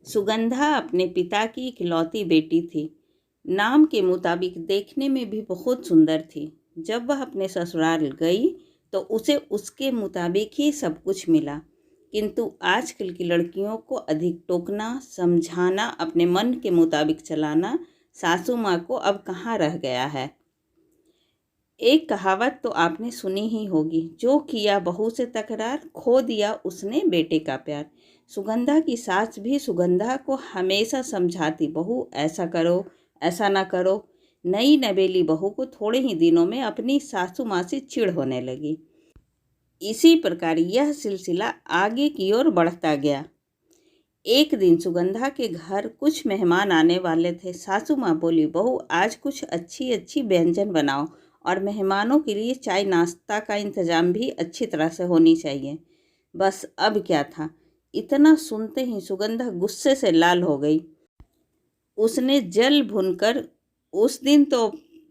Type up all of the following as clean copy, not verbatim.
सुगंधा अपने पिता की इकलौती बेटी थी। नाम के मुताबिक देखने में भी बहुत सुंदर थी। जब वह अपने ससुराल गई तो उसे उसके मुताबिक ही सब कुछ मिला। किंतु आजकल की लड़कियों को अधिक टोकना, समझाना, अपने मन के मुताबिक चलाना सासू माँ को अब कहाँ रह गया है। एक कहावत तो आपने सुनी ही होगी, जो किया बहू से तकरार, खो दिया उसने बेटे का प्यार। सुगंधा की सास भी सुगंधा को हमेशा समझाती, बहू ऐसा करो, ऐसा ना करो। नई नवेली बहू को थोड़े ही दिनों में अपनी सासू माँ से चिढ़ होने लगी। इसी प्रकार यह सिलसिला आगे की ओर बढ़ता गया। एक दिन सुगंधा के घर कुछ मेहमान आने वाले थे। सासू माँ बोली, बहू आज कुछ अच्छी अच्छी व्यंजन बनाओ और मेहमानों के लिए चाय नाश्ता का इंतजाम भी अच्छी तरह से होनी चाहिए। बस अब क्या था, इतना सुनते ही सुगंधा गुस्से से लाल हो गई। उसने जल भुनकर उस दिन तो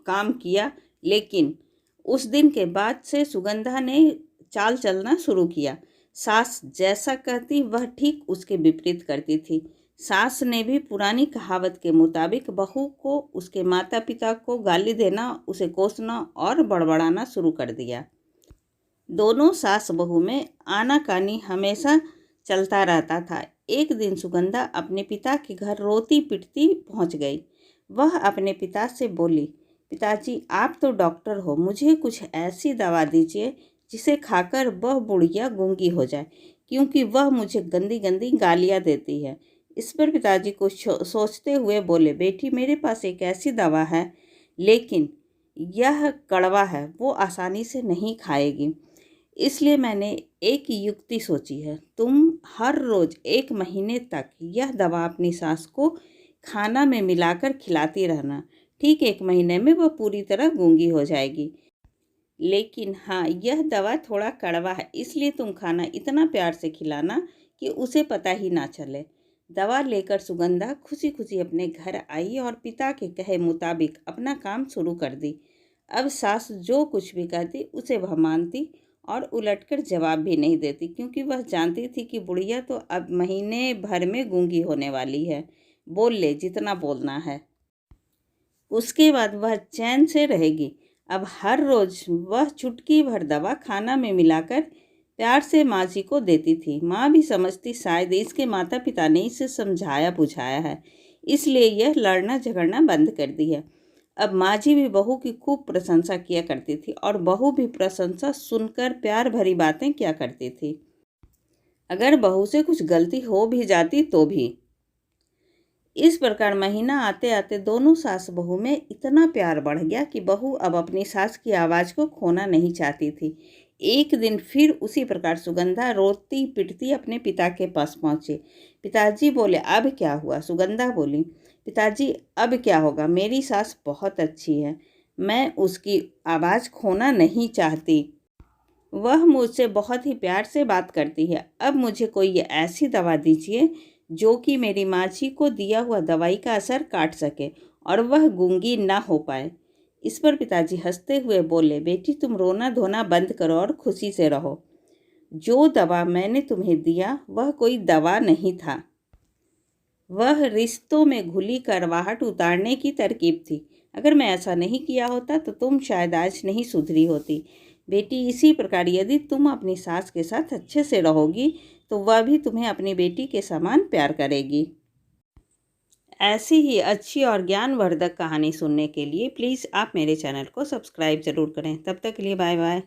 काम किया, लेकिन उस दिन के बाद से सुगंधा ने चाल चलना शुरू किया। सास जैसा कहती वह ठीक उसके विपरीत करती थी। सास ने भी पुरानी कहावत के मुताबिक बहू को उसके माता पिता को गाली देना, उसे कोसना और बड़बड़ाना शुरू कर दिया। दोनों सास बहू में आनाकानी हमेशा चलता रहता था। एक दिन सुगंधा अपने पिता के घर रोती पिटती पहुंच गई। वह अपने पिता से बोली, पिताजी आप तो डॉक्टर हो, मुझे कुछ ऐसी दवा दीजिए जिसे खाकर वह बुढ़िया गूंगी हो जाए, क्योंकि वह मुझे गंदी गंदी गालियाँ देती है। इस पर पिताजी कुछ सोचते हुए बोले, बेटी मेरे पास एक ऐसी दवा है, लेकिन यह कड़वा है, वो आसानी से नहीं खाएगी। इसलिए मैंने एक युक्ति सोची है। तुम हर रोज़ 1 महीने तक यह दवा अपनी सास को खाना में मिलाकर खिलाती रहना। ठीक 1 महीने में वह पूरी तरह गूंगी हो जाएगी। लेकिन हाँ, यह दवा थोड़ा कड़वा है, इसलिए तुम खाना इतना प्यार से खिलाना कि उसे पता ही ना चले। दवा लेकर सुगंधा खुशी खुशी अपने घर आई और पिता के कहे मुताबिक अपना काम शुरू कर दी। अब सास जो कुछ भी कहती उसे वह मानती और उलटकर जवाब भी नहीं देती, क्योंकि वह जानती थी कि बुढ़िया तो अब महीने भर में गूंगी होने वाली है। बोल ले जितना बोलना है, उसके बाद वह चैन से रहेगी। अब हर रोज़ वह चुटकी भर दवा खाना में मिलाकर प्यार से माँ जी को देती थी। माँ भी समझती शायद इसके माता पिता ने इसे समझाया बुझाया है, इसलिए यह लड़ना झगड़ना बंद कर दी है। अब माँ जी भी बहू की खूब प्रशंसा किया करती थी और बहू भी प्रशंसा सुनकर प्यार भरी बातें किया करती थी। अगर बहू से कुछ गलती हो भी जाती तो भी। इस प्रकार महीना आते आते दोनों सास बहू में इतना प्यार बढ़ गया कि बहू अब अपनी सास की आवाज़ को खोना नहीं चाहती थी। एक दिन फिर उसी प्रकार सुगंधा रोती पिटती अपने पिता के पास पहुंची। पिताजी बोले, अब क्या हुआ? सुगंधा बोली, पिताजी अब क्या होगा, मेरी सास बहुत अच्छी है, मैं उसकी आवाज़ खोना नहीं चाहती। वह मुझसे बहुत ही प्यार से बात करती है। अब मुझे कोई ऐसी दवा दीजिए जो कि मेरी माँ जी को दिया हुआ दवाई का असर काट सके और वह गूंगी ना हो पाए। इस पर पिताजी हंसते हुए बोले, बेटी तुम रोना धोना बंद करो और खुशी से रहो। जो दवा मैंने तुम्हें दिया वह कोई दवा नहीं था, वह रिश्तों में घुली करवाहट उतारने की तरकीब थी। अगर मैं ऐसा नहीं किया होता तो तुम शायद आज नहीं सुधरी होती। बेटी इसी प्रकार यदि तुम अपनी सास के साथ अच्छे से रहोगी तो वह भी तुम्हें अपनी बेटी के समान प्यार करेगी। ऐसी ही अच्छी और ज्ञानवर्धक कहानी सुनने के लिए प्लीज़ आप मेरे चैनल को सब्सक्राइब ज़रूर करें। तब तक के लिए बाय बाय।